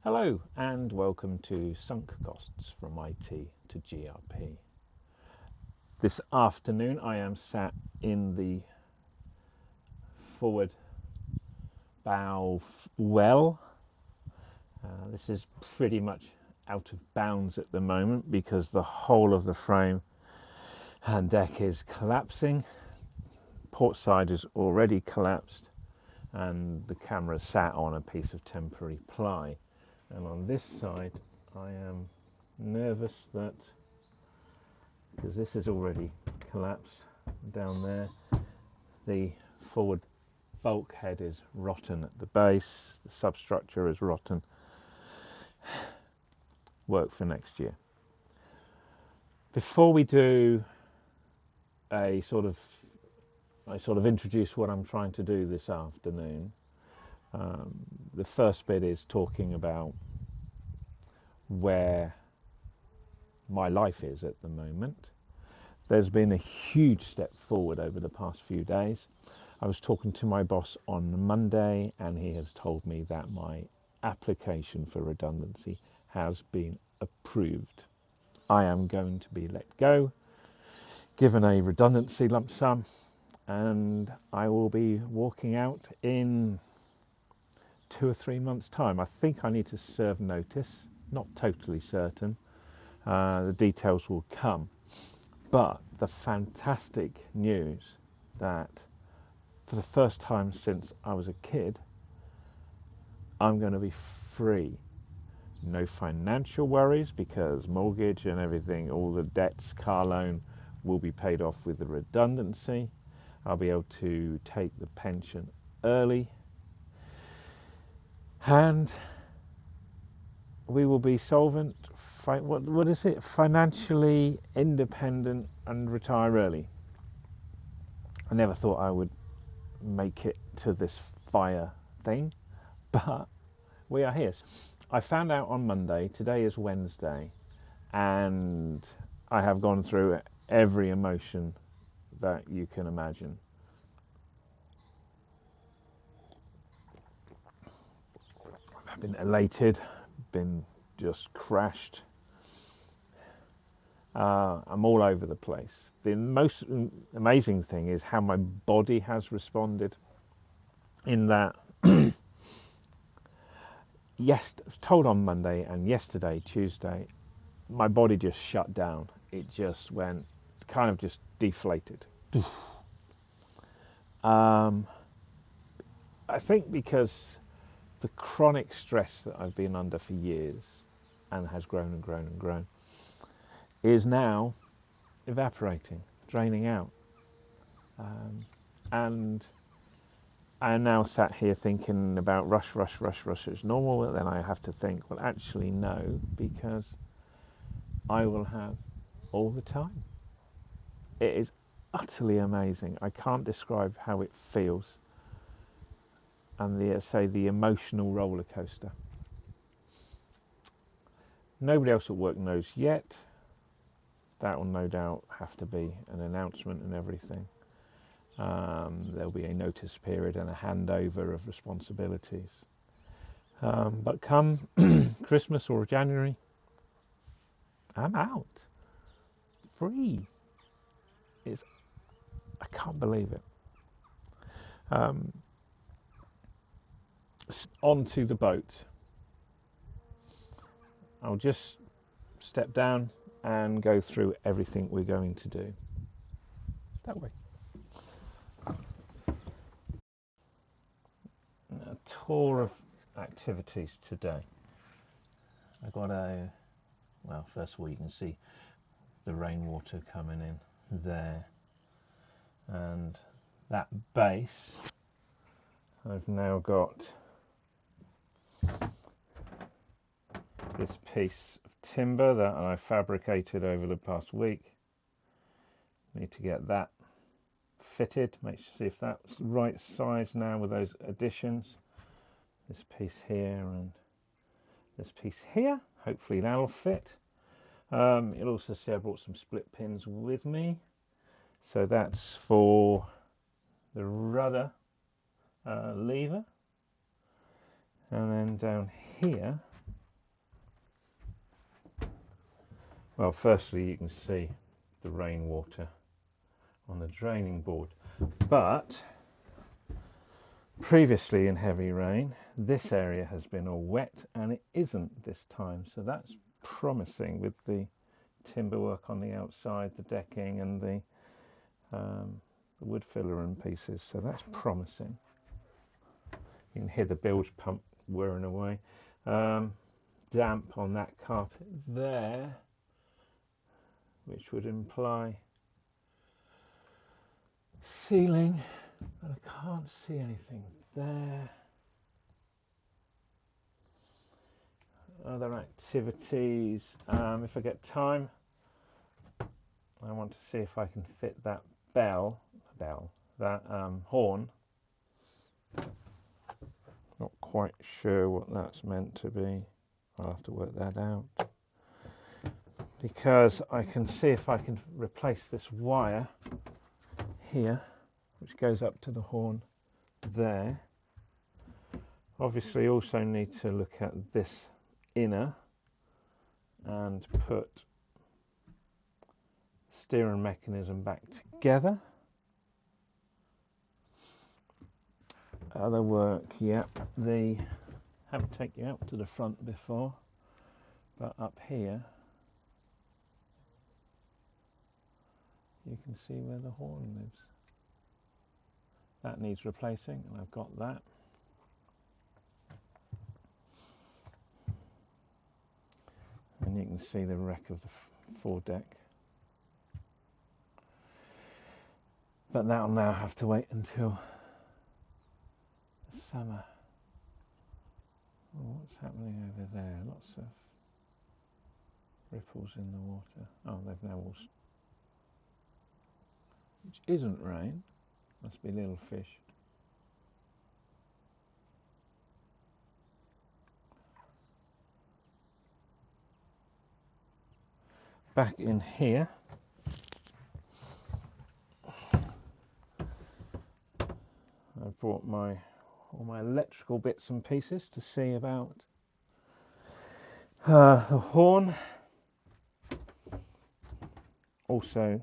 Hello and welcome to Sunk Costs from IT to GRP. This afternoon I am sat in the forward bow well. This is pretty much out of bounds at the moment because the whole of the frame and deck is collapsing. Port side is already collapsed and the camera sat on a piece of temporary ply. And on this side, I am nervous that, because this is already collapsed down there, the forward bulkhead is rotten at the base, the substructure is rotten. Work for next year. Before we do I sort of introduce what I'm trying to do this afternoon. The first bit is talking about where my life is at the moment. There's been a huge step forward over the past few days. I was talking to my boss on Monday and he has told me that my application for redundancy has been approved. I am going to be let go, given a redundancy lump sum, and I will be walking out in 2 or 3 months' time. I think I need to serve notice, not totally certain. The details will come. But the fantastic news that for the first time since I was a kid, I'm going to be free. No financial worries because mortgage and everything, all the debts, car loan will be paid off with the redundancy. I'll be able to take the pension early. And we will be solvent, what is it? Financially independent and retire early. I never thought I would make it to this fire thing, but we are here. I found out on Monday, today is Wednesday, and I have gone through every emotion that you can imagine. I've been elated, been just crashed. I'm all over the place. The most amazing thing is how my body has responded. In that, yes, told on Monday and yesterday, Tuesday, my body just shut down. It just went, kind of just deflated. I think because the chronic stress that I've been under for years and has grown and grown and grown is now evaporating, draining out. And I am now sat here thinking about rush as normal. Then I have to think, well, actually, no, because I will have all the time. It is utterly amazing. I can't describe how it feels. And the emotional roller coaster. Nobody else at work knows yet. That will no doubt have to be an announcement and everything. There'll be a notice period and a handover of responsibilities. But come Christmas or January, I'm out. Free. I can't believe it. Onto the boat. I'll just step down and go through everything we're going to do. That way. A tour of activities today. I've got first of all you can see the rainwater coming in there. And that base, I've now got this piece of timber that I fabricated over the past week. Need to get that fitted, see if that's the right size now with those additions. This piece here and this piece here, hopefully that'll fit. You'll also see I brought some split pins with me. So that's for the rudder lever. And then down here Well, firstly, you can see the rainwater on the draining board, but previously in heavy rain, this area has been all wet, and it isn't this time, so that's promising with the timber work on the outside, the decking, and the wood filler and pieces, so that's promising. You can hear the bilge pump whirring away. Damp on that carpet there, which would imply ceiling, but I can't see anything there. Other activities, if I get time, I want to see if I can fit that horn. Not quite sure what that's meant to be. I'll have to work that out. Because I can see if I can replace this wire here, which goes up to the horn there. Obviously also need to look at this inner and put steering mechanism back together. Other work, yep, haven't taken you out to the front before, but up here you can see where the horn lives. That needs replacing, and I've got that. And you can see the wreck of the foredeck. But that'll now have to wait until the summer. Oh, what's happening over there? Lots of ripples in the water. Oh, they've now all... which isn't rain. Must be little fish. Back in here, I brought all my electrical bits and pieces to see about the horn. Also,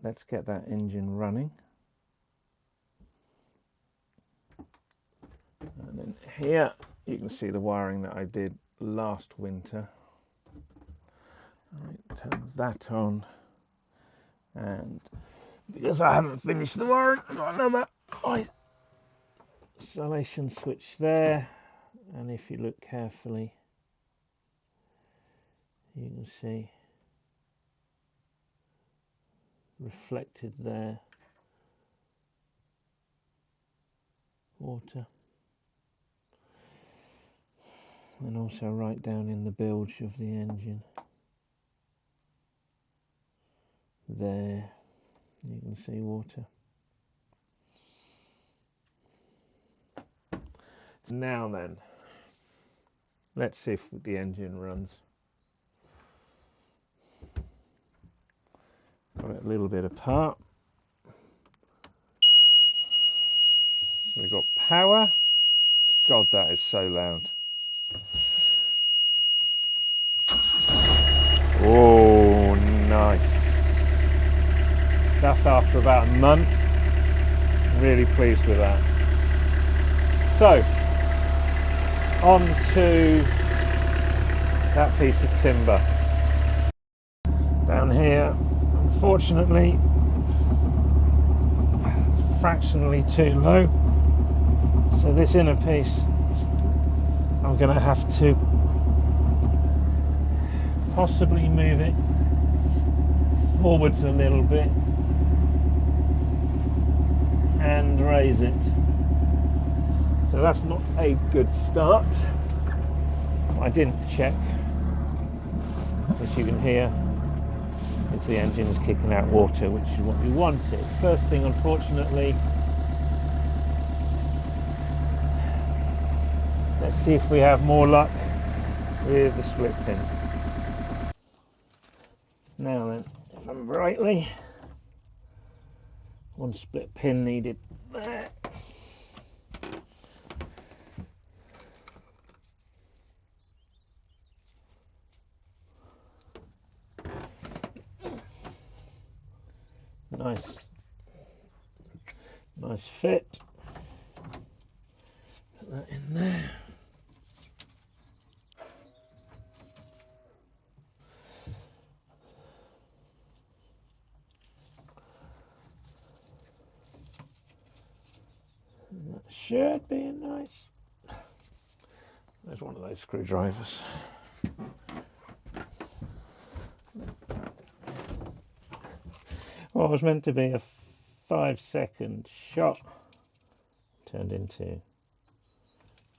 let's get that engine running. And then here you can see the wiring that I did last winter. I turn that on, and because I haven't finished the wiring, I've got another isolation switch there, and if you look carefully you can see reflected there water, and also right down in the bilge of the engine there you can see water. Now then, let's see if the engine runs. Got it a little bit apart. So we've got power. God, that is so loud. Oh, nice. That's after about a month. Really pleased with that. So, on to that piece of timber. Down here, unfortunately, it's fractionally too low. So this inner piece, I'm going to have to possibly move it forwards a little bit and raise it. So that's not a good start. I didn't check, as you can hear, is the engine is kicking out water, which is what we wanted. First thing, unfortunately, let's see if we have more luck with the split pin. Now then, if I remember rightly, one split pin needed there. nice fit. Put that in there. And that should be a nice. There's one of those screwdrivers. What was meant to be a 5-second shot turned into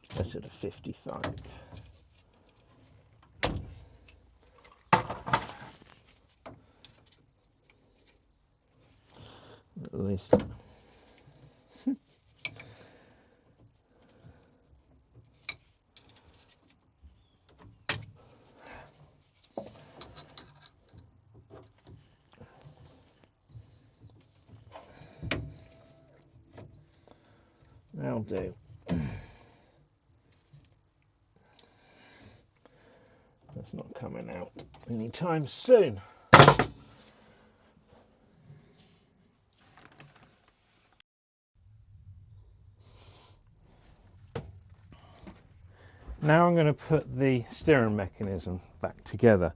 closer to 55. At least. That'll do. That's not coming out anytime soon. Now I'm going to put the steering mechanism back together.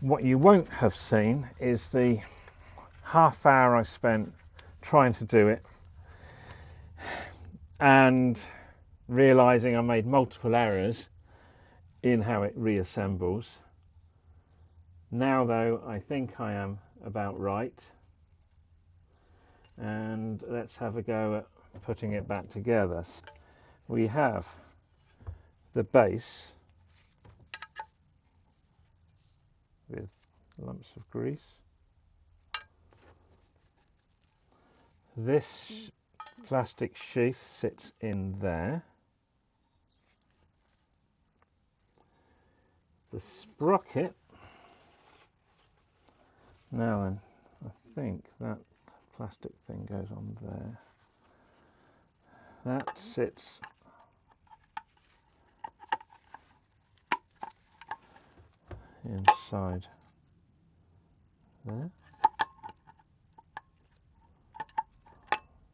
What you won't have seen is the half hour I spent trying to do it and realizing I made multiple errors in how it reassembles. Now though, I think I am about right, and let's have a go at putting it back together. We have the base with lumps of grease. This plastic sheath sits in there. The sprocket, now then, I think that plastic thing goes on there. That sits inside there.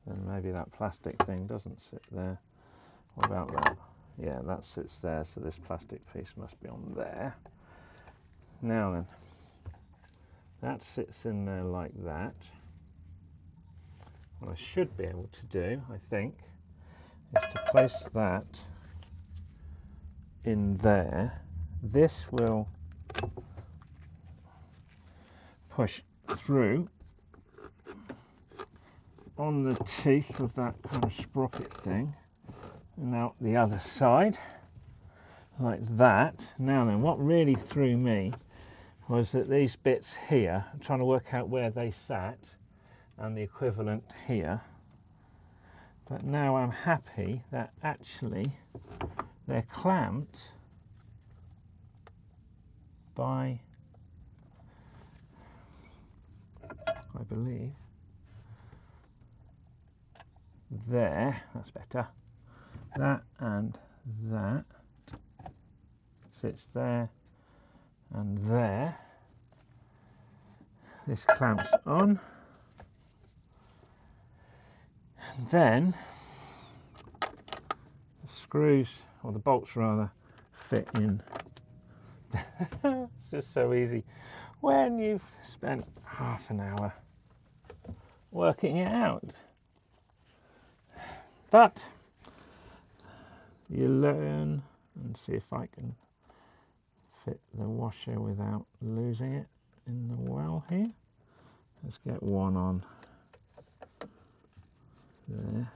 Then maybe that plastic thing doesn't sit there. What about that? Yeah, that sits there, so this plastic piece must be on there. Now then, that sits in there like that. What I should be able to do, I think, is to place that in there. This will push through on the teeth of that kind of sprocket thing and out the other side like that. Now then, what really threw me was that these bits here, I'm trying to work out where they sat and the equivalent here, but now I'm happy that actually they're clamped by, I believe, there, that's better, that and that sits there and there. This clamps on, and then the screws, or the bolts rather, fit in. It's just so easy when you've spent half an hour working it out. But you learn, and see if I can fit the washer without losing it in the well here. Let's get one on there,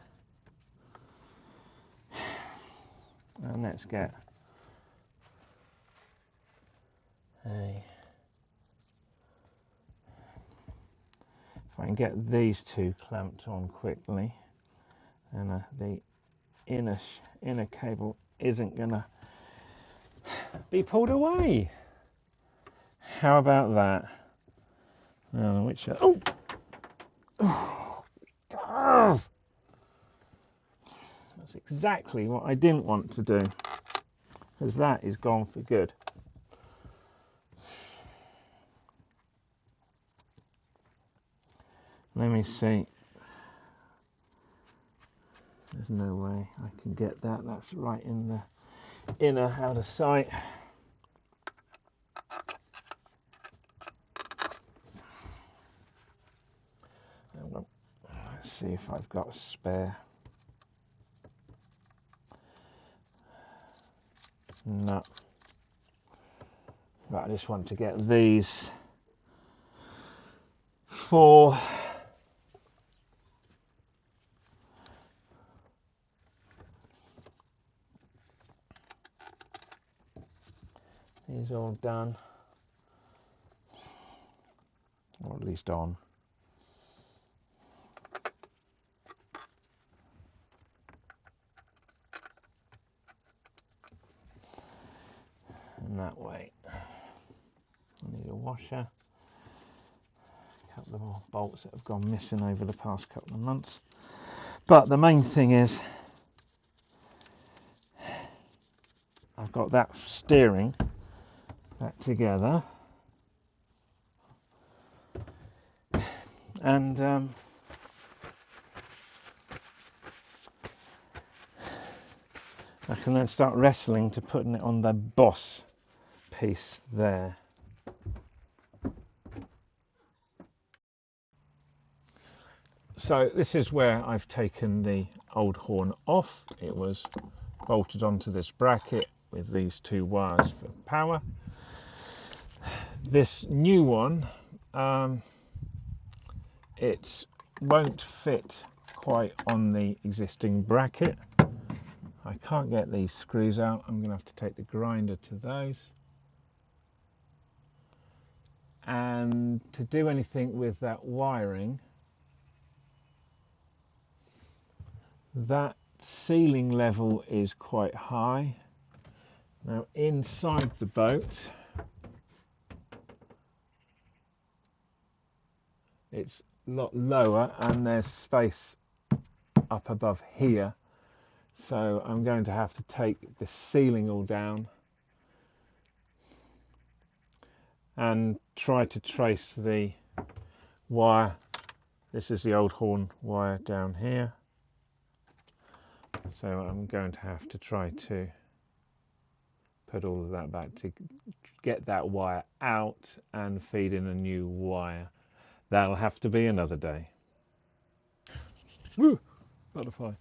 and let's get a, if I can get these two clamped on quickly, and the inner cable isn't gonna be pulled away. How about that? Which that's exactly what I didn't want to do, because that is gone for good. Let me see. There's no way I can get that. That's right in the inner out of sight. Let's see if I've got a spare. No. Right, I just want to get these 4 these all done, or at least on. And that way. I need a washer. A couple of more bolts that have gone missing over the past couple of months. But the main thing is I've got that steering back together, and I can then start wrestling to putting it on the boss piece there. So this is where I've taken the old horn off. It was bolted onto this bracket with these 2 wires for power. This new one, it won't fit quite on the existing bracket. I can't get these screws out. I'm going to have to take the grinder to those. And to do anything with that wiring, that ceiling level is quite high. Now inside the boat, it's a lot lower, and there's space up above here. So I'm going to have to take the ceiling all down and try to trace the wire. This is the old horn wire down here. So I'm going to have to try to put all of that back to get that wire out and feed in a new wire. That'll have to be another day. Woo! Butterfly.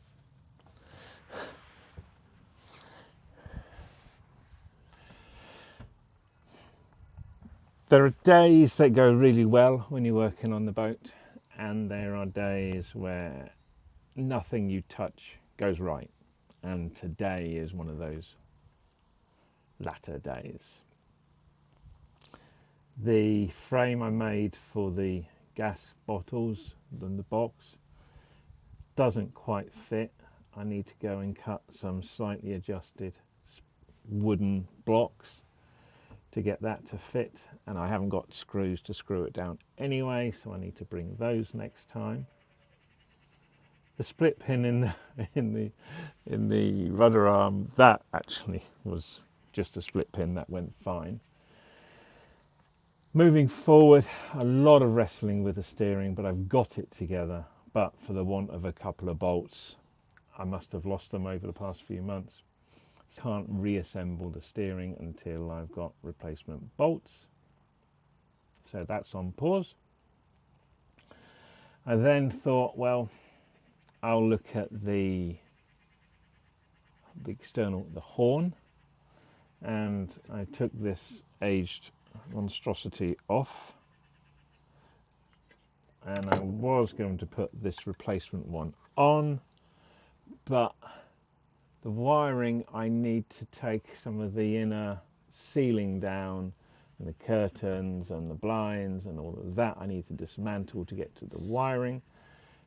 There are days that go really well when you're working on the boat, and there are days where nothing you touch goes right, and today is one of those latter days. The frame I made for the gas bottles in the box doesn't quite fit. I need to go and cut some slightly adjusted wooden blocks to get that to fit, and I haven't got screws to screw it down anyway, so I need to bring those next time. The split pin in the rudder arm, that actually was just a split pin that went fine. Moving forward, a lot of wrestling with the steering, but I've got it together. But for the want of a couple of bolts, I must have lost them over the past few months. Can't reassemble the steering until I've got replacement bolts. So that's on pause. I then thought, well, I'll look at the horn, and I took this aged monstrosity off, and I was going to put this replacement one on, but the wiring, I need to take some of the inner ceiling down, and the curtains and the blinds and all of that I need to dismantle to get to the wiring.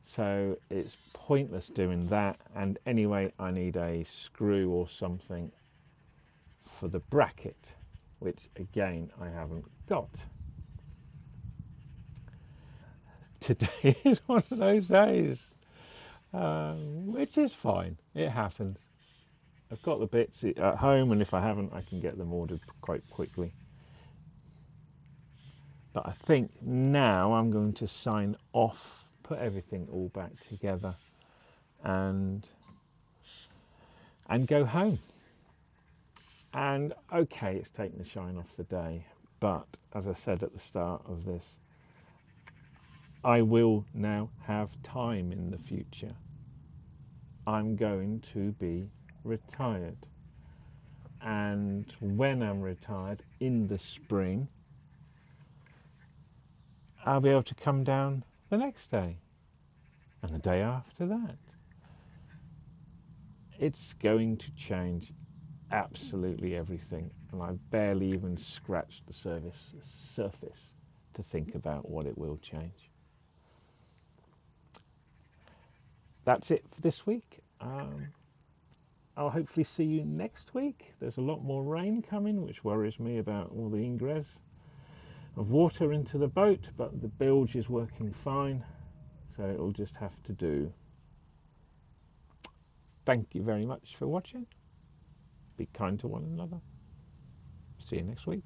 So it's pointless doing that, and anyway I need a screw or something for the bracket, which again I haven't got. Today is one of those days, which is fine, it happens. I've got the bits at home, and if I haven't, I can get them ordered quite quickly. But I think now I'm going to sign off, put everything all back together and go home. And okay, it's taken the shine off the day, but as I said at the start of this, I will now have time in the future. I'm going to be retired. And when I'm retired in the spring, I'll be able to come down the next day and the day after that. It's going to change absolutely everything, and I've barely even scratched the surface to think about what it will change. That's it for this week. I'll hopefully see you next week. There's a lot more rain coming, which worries me about all the ingress of water into the boat, but the bilge is working fine, so it'll just have to do. Thank you very much for watching. Be kind to one another. See you next week.